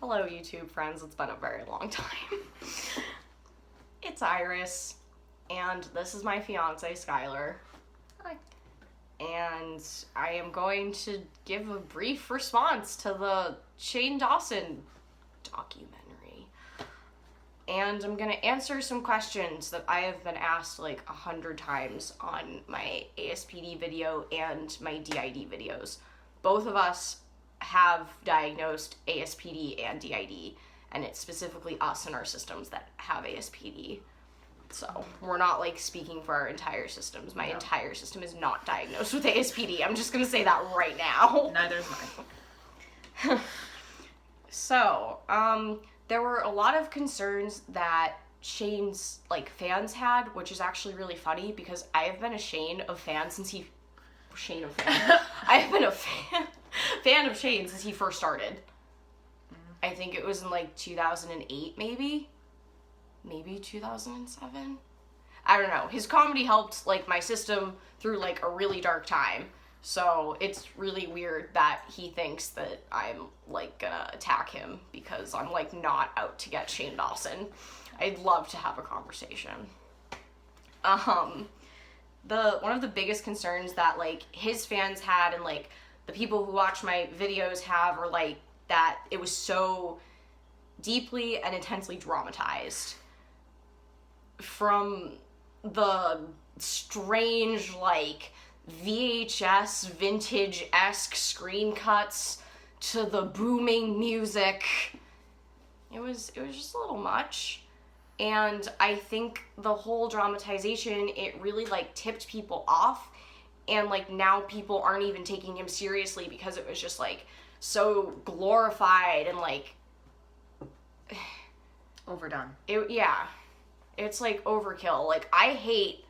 Hello, YouTube friends. It's been a very long time. It's Iris, and this is my fiance, Schylar. Hi. And I am going to give a brief response to the Shane Dawson documentary. And I'm going to answer some questions that I have been asked like 100 times on my ASPD video and my DID videos. Both of us have diagnosed ASPD and DID, and it's specifically us in our systems that have ASPD. So we're not like speaking for our entire systems. My entire system is not diagnosed with ASPD. I'm just gonna say that right now. Neither is mine. So, there were a lot of concerns that Shane's like fans had, which is actually really funny because I have been a Shane of fan since he I have been a fan of Shane since he first started. I think it was in like 2008 maybe 2007. I don't know. His comedy helped like my system through like a really dark time. So it's really weird that he thinks that I'm like gonna attack him because I'm like not out to get Shane Dawson. I'd love to have a conversation. One of the biggest concerns that like his fans had and like the people who watch my videos have are like that it was so deeply and intensely dramatized. From the strange like VHS vintage-esque screen cuts to the booming music. It was just a little much. And I think the whole dramatization, it really like tipped people off, and like now people aren't even taking him seriously because it was just like so glorified and like Overdone. It's like overkill. Like I hate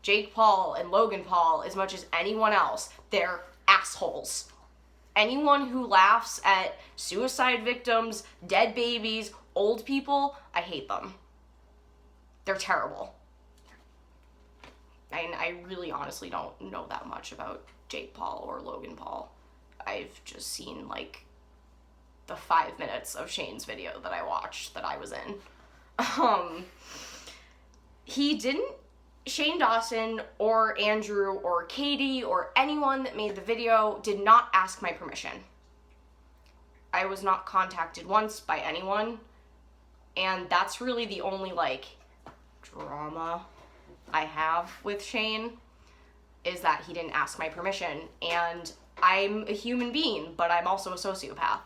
Jake Paul and Logan Paul as much as anyone else. They're assholes. Anyone who laughs at suicide victims, dead babies, old people, I hate them. They're terrible. And I really honestly don't know that much about Jake Paul or Logan Paul. I've just seen like the 5 minutes of Shane's video that I watched that I was in. Shane Dawson or Andrew or Katie or anyone that made the video did not ask my permission. I was not contacted once by anyone, and that's really the only like drama I have with Shane, is that he didn't ask my permission. And I'm a human being, but I'm also a sociopath.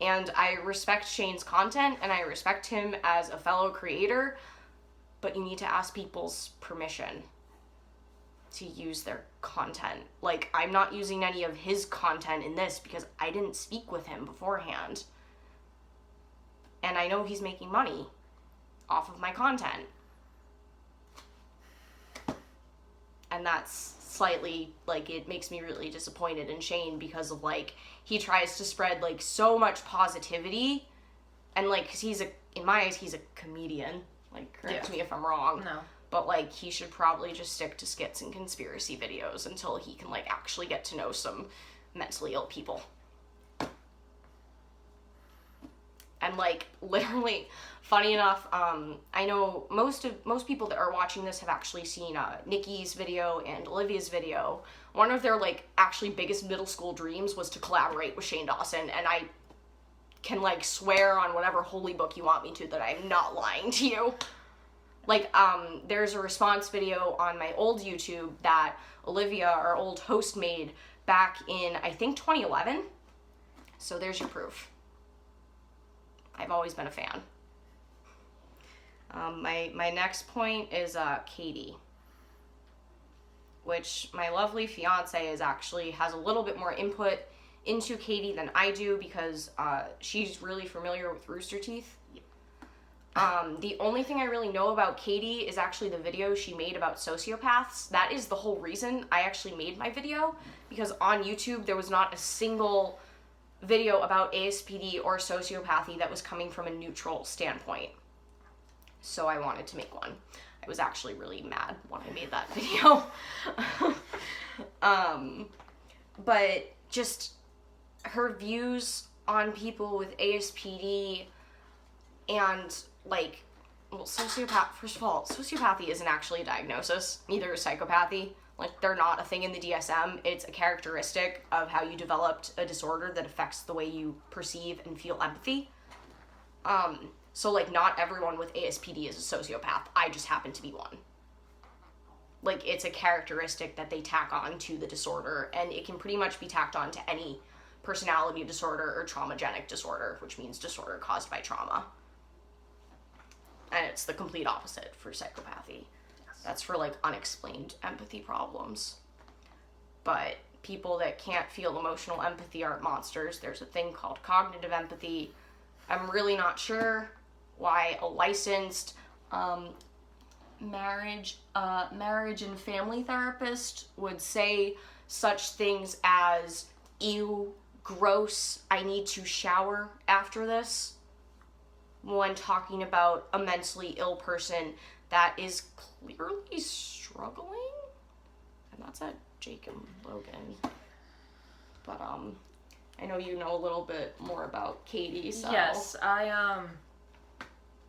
And I respect Shane's content and I respect him as a fellow creator, but you need to ask people's permission to use their content. Like, I'm not using any of his content in this because I didn't speak with him beforehand. And I know he's making money off of my content. And that's slightly, like, it makes me really disappointed in Shane because of, like, he tries to spread, like, so much positivity. And, like, because in my eyes, he's a comedian. Like, correct me if I'm wrong. No. But, like, he should probably just stick to skits and conspiracy videos until he can, like, actually get to know some mentally ill people. And, like, literally, funny enough, I know most people that are watching this have actually seen Nikki's video and Olivia's video. One of their, like, actually biggest middle school dreams was to collaborate with Shane Dawson, and I can, like, swear on whatever holy book you want me to that I'm not lying to you. Like, there's a response video on my old YouTube that Olivia, our old host, made back in, I think, 2011. So there's your proof. I've always been a fan. My next point is Katie, which my lovely fiance has a little bit more input into Katie than I do because she's really familiar with Rooster Teeth. The only thing I really know about Katie is actually the video she made about sociopaths. That is the whole reason I actually made my video, because on YouTube there was not a single video about ASPD or sociopathy that was coming from a neutral standpoint. So I wanted to make one. I was actually really mad when I made that video. But just her views on people with ASPD and, like, well, first of all, sociopathy isn't actually a diagnosis. Neither is psychopathy. Like, they're not a thing in the DSM. It's a characteristic of how you developed a disorder that affects the way you perceive and feel empathy. So, like, not everyone with ASPD is a sociopath. I just happen to be one. Like, it's a characteristic that they tack on to the disorder, and it can pretty much be tacked on to any personality disorder or traumagenic disorder, which means disorder caused by trauma. And it's the complete opposite for psychopathy. Yes. That's for, like, unexplained empathy problems. But people that can't feel emotional empathy aren't monsters. There's a thing called cognitive empathy. I'm really not sure why a licensed marriage and family therapist would say such things as, ew, gross, I need to shower after this, when talking about a mentally ill person that is clearly struggling. And that's at Jake and Logan. But I know you know a little bit more about Katie, so... Yes, I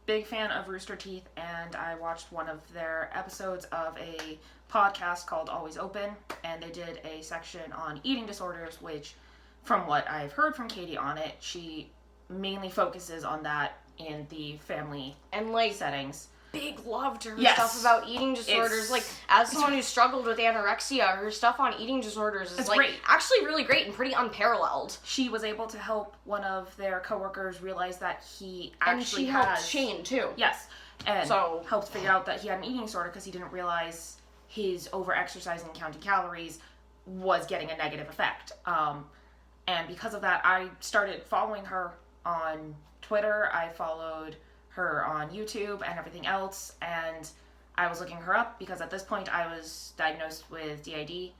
big fan of Rooster Teeth, and I watched one of their episodes of a podcast called Always Open, and they did a section on eating disorders, which, from what I've heard from Katie on it, she mainly focuses on that in the family and, like, settings. Big love to her Yes. stuff about eating disorders. Like, as someone who struggled with anorexia, her stuff on eating disorders is, like, great. Actually really great and pretty unparalleled. She was able to help one of their coworkers realize that he actually And she helped Shane, too. Yes, and So... helped figure out that he had an eating disorder because he didn't realize his over-exercising and counting calories was getting a negative effect. And because of that, I started following her on Twitter. I followed her on YouTube and everything else, and I was looking her up because at this point I was diagnosed with DID,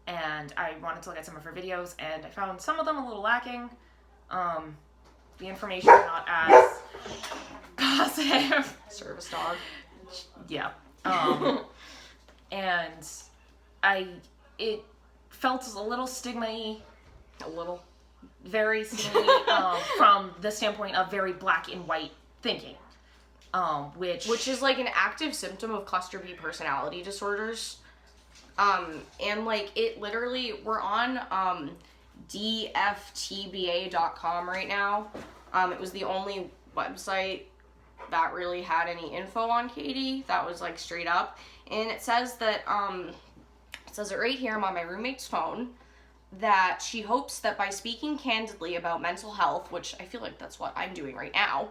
and I wanted to look at some of her videos, and I found some of them a little lacking. The information not as positive. Service dog. Yeah. And it felt a little stigma-y. A little. Very stigma-y, from the standpoint of very black and white thinking. Which is, like, an active symptom of cluster B personality disorders. And, like, it literally, we're on, dftba.com right now. It was the only website that really had any info on Katie that was, like, straight up. And it says that, it says it right here, I'm on my roommate's phone, that she hopes that by speaking candidly about mental health, which I feel like that's what I'm doing right now,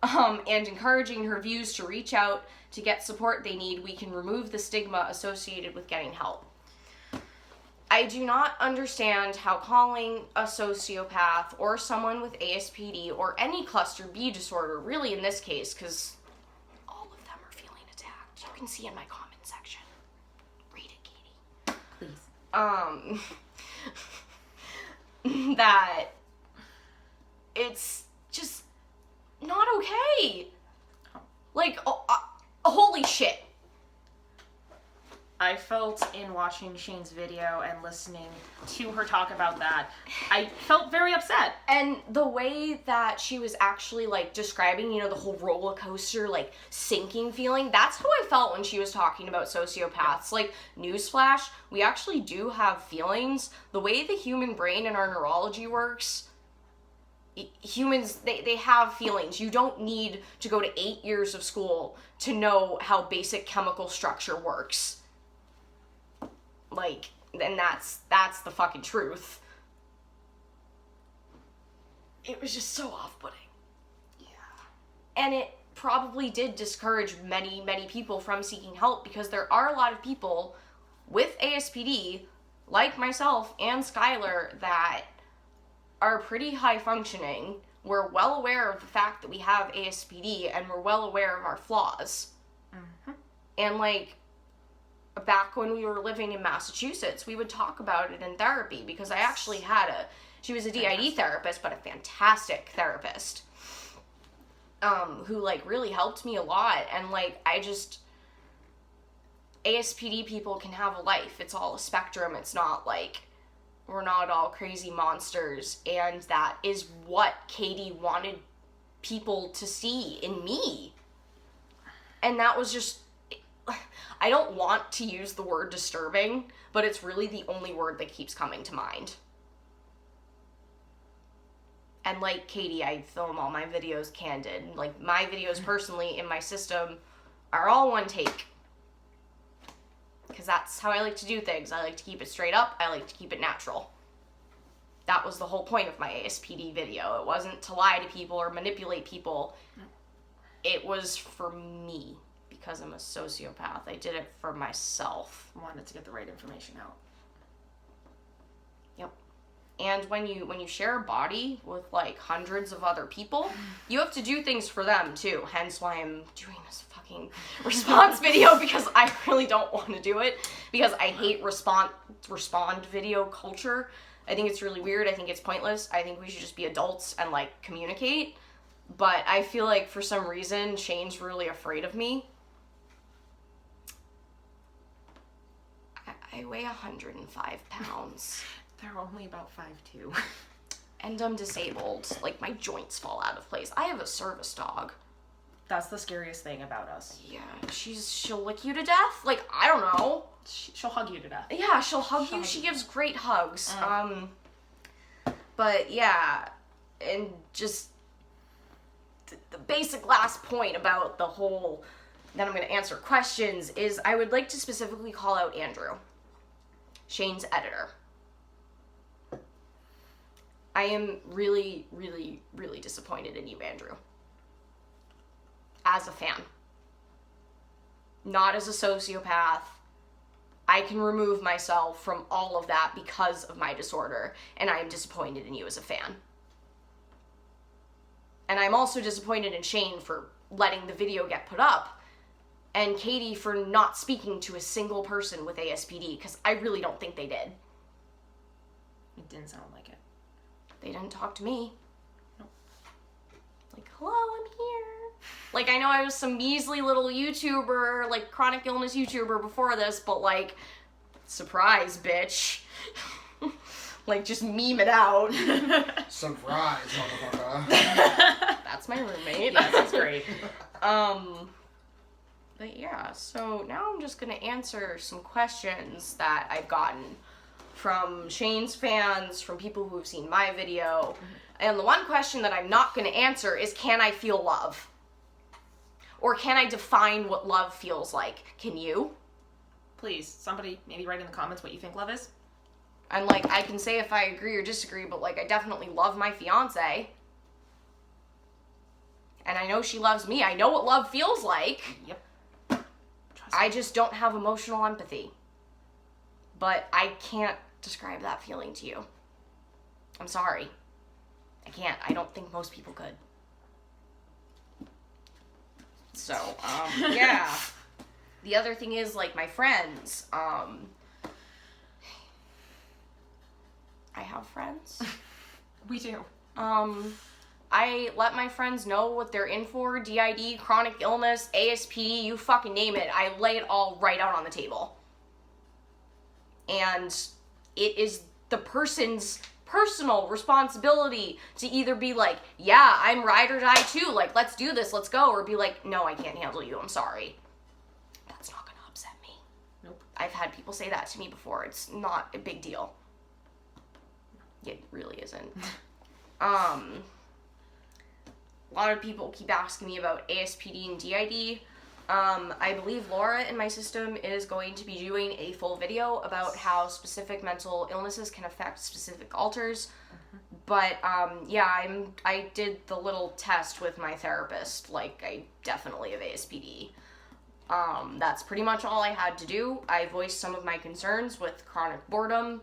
and encouraging her views to reach out to get support they need, we can remove the stigma associated with getting help. I do not understand how calling a sociopath or someone with ASPD or any cluster B disorder, really in this case, because all of them are feeling attacked. You can see in my comment section. Read it, Katie. Please. That it's just not okay. Like, holy shit. I felt in watching Shane's video and listening to her talk about that, I felt very upset. And the way that she was actually, like, describing, you know, the whole roller coaster, like, sinking feeling, that's how I felt when she was talking about sociopaths. Like, newsflash, we actually do have feelings. The way the human brain and our neurology works, humans, they have feelings. You don't need to go to 8 years of school to know how basic chemical structure works. Like, and that's the fucking truth. It was just so off-putting. Yeah. And it probably did discourage many, many people from seeking help, because there are a lot of people with ASPD, like myself and Schylar, that are pretty high functioning. We're well aware of the fact that we have ASPD, and we're well aware of our flaws. Mm-hmm. And, like, back when we were living in Massachusetts, we would talk about it in therapy, because I actually had she was a DID therapist, but a fantastic therapist, who, like, really helped me a lot. And, like, ASPD people can have a life. It's all a spectrum. It's not, like, we're not all crazy monsters, and that is what Katie wanted people to see in me. And that was just, I don't want to use the word disturbing, but it's really the only word that keeps coming to mind. And like Katie, I film all my videos candid. Like, my videos personally in my system are all one take. Because that's how I like to do things. I like to keep it straight up. I like to keep it natural. That was the whole point of my ASPD video. It wasn't to lie to people or manipulate people. It was for me. Because I'm a sociopath. I did it for myself. I wanted to get the right information out. Yep. And when you share a body with like hundreds of other people, you have to do things for them too. Hence why I'm doing this fucking response video, because I really don't want to do it, because I hate respond video culture. I think it's really weird. I think it's pointless. I think we should just be adults and like communicate. But I feel like for some reason Shane's really afraid of me. I weigh 105 pounds. They're only about 5'2". And I'm disabled. Like, my joints fall out of place. I have a service dog. That's the scariest thing about us. Yeah, she'll lick you to death? Like, I don't know. She'll hug you to death. Yeah, she'll hug you. She gives great hugs. But yeah, and just the basic last point about the whole, that I'm going to answer questions, is I would like to specifically call out Andrew, Shane's editor. I am really, really, really disappointed in you, Andrew. As a fan. Not as a sociopath. I can remove myself from all of that because of my disorder, and I am disappointed in you as a fan. And I'm also disappointed in Shane for letting the video get put up, and Katie for not speaking to a single person with ASPD, because I really don't think they did. It didn't sound like it. They didn't talk to me. Nope. Like, hello, I'm here. Like, I know I was some measly little YouTuber, like, chronic illness YouTuber before this, but, like, surprise, bitch. Like, just meme it out. Surprise, motherfucker. That's my roommate. Yes, that's great. But yeah, so now I'm just gonna answer some questions that I've gotten from Shane's fans, from people who have seen my video. Mm-hmm. And the one question that I'm not gonna answer is, can I feel love? Or can I define what love feels like? Can you? Please, somebody maybe write in the comments what you think love is. And, like, I can say if I agree or disagree, but, like, I definitely love my fiance. And I know she loves me. I know what love feels like. Yep. I just don't have emotional empathy. But I can't describe that feeling to you. I'm sorry. I can't. I don't think most people could. So, yeah. The other thing is, like, my friends, I have friends. We do. I let my friends know what they're in for. DID, chronic illness, ASPD, you fucking name it. I lay it all right out on the table. And it is the person's personal responsibility to either be like, yeah, I'm ride or die too, like, let's do this, let's go, or be like, no, I can't handle you, I'm sorry. That's not gonna upset me. Nope. I've had people say that to me before. It's not a big deal. It really isn't. A lot of people keep asking me about ASPD and DID. I believe Laura in my system is going to be doing a full video about how specific mental illnesses can affect specific alters. Mm-hmm. But, yeah, I did the little test with my therapist. Like, I definitely have ASPD. That's pretty much all I had to do. I voiced some of my concerns with chronic boredom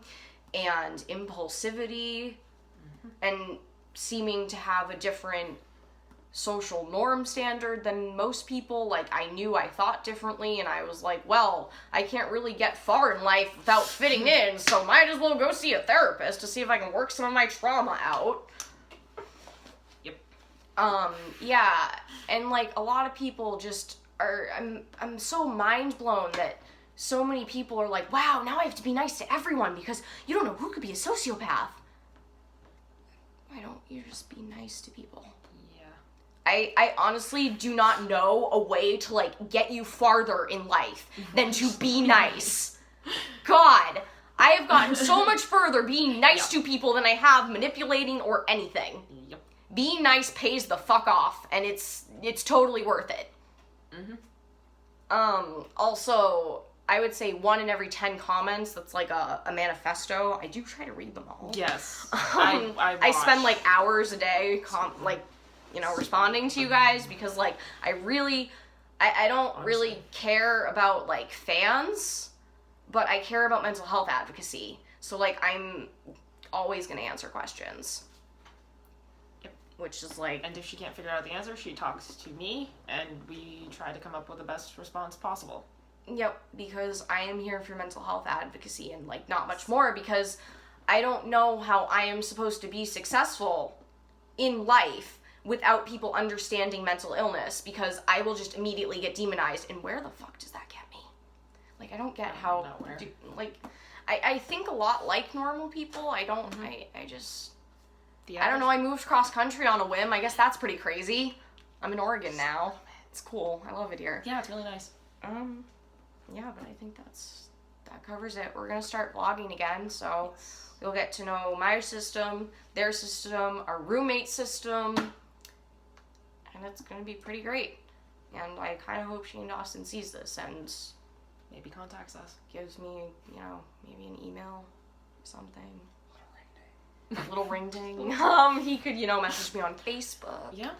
and impulsivity, mm-hmm. and seeming to have a different social norm standard than most people. Like, I knew I thought differently, and I was like, well, I can't really get far in life without fitting in, so might as well go see a therapist to see if I can work some of my trauma out. Yep. Yeah, and, like, a lot of people just are, I'm so mind blown that so many people are like, wow, now I have to be nice to everyone because you don't know who could be a sociopath. Why don't you just be nice to people? Yeah. I honestly do not know a way to, like, get you farther in life than to be nice. God, I have gotten so much further being nice to people than I have manipulating or anything. Yep. Being nice pays the fuck off, and it's totally worth it. Also, I would say 1 in every 10 comments, that's like a manifesto. I do try to read them all. Yes. I spend, like, hours a day, responding to you guys, because, like, I don't really care about, like, fans, but I care about mental health advocacy. So, like, I'm always gonna answer questions. Yep. Which is, like... And if she can't figure out the answer, she talks to me, and we try to come up with the best response possible. Yep, because I am here for mental health advocacy and, like, not much more, because I don't know how I am supposed to be successful in life without people understanding mental illness, because I will just immediately get demonized, and where the fuck does that get me? Like, I don't get how... Nowhere. I think a lot like normal people. I don't... I just... The I don't know, I moved cross-country on a whim. I guess that's pretty crazy. I'm in Oregon now. It's cool. I love it here. Yeah, it's really nice. Yeah, but I think that covers it. We're gonna start vlogging again, so you'll get to know my system, their system, our roommate system, and it's gonna be pretty great. And I kind of hope Shane Dawson sees this and Maybe contacts us. gives me, maybe an email or something. A little ring ding. He could, message me on Facebook. Yeah.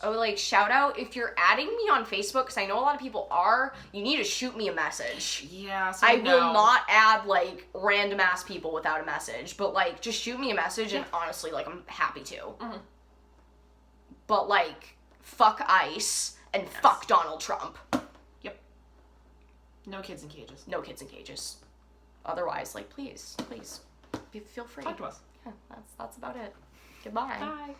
Oh, like, shout out, if you're adding me on Facebook, because I know a lot of people are, you need to shoot me a message. Yeah, so I will not add, like, random ass people without a message, but, like, just shoot me a message, and honestly, like, I'm happy to. But, like, fuck ICE, and fuck Donald Trump. Yep. No kids in cages. No kids in cages. Otherwise, like, please, feel free. Talk to us. Yeah, that's about it. Goodbye. Bye.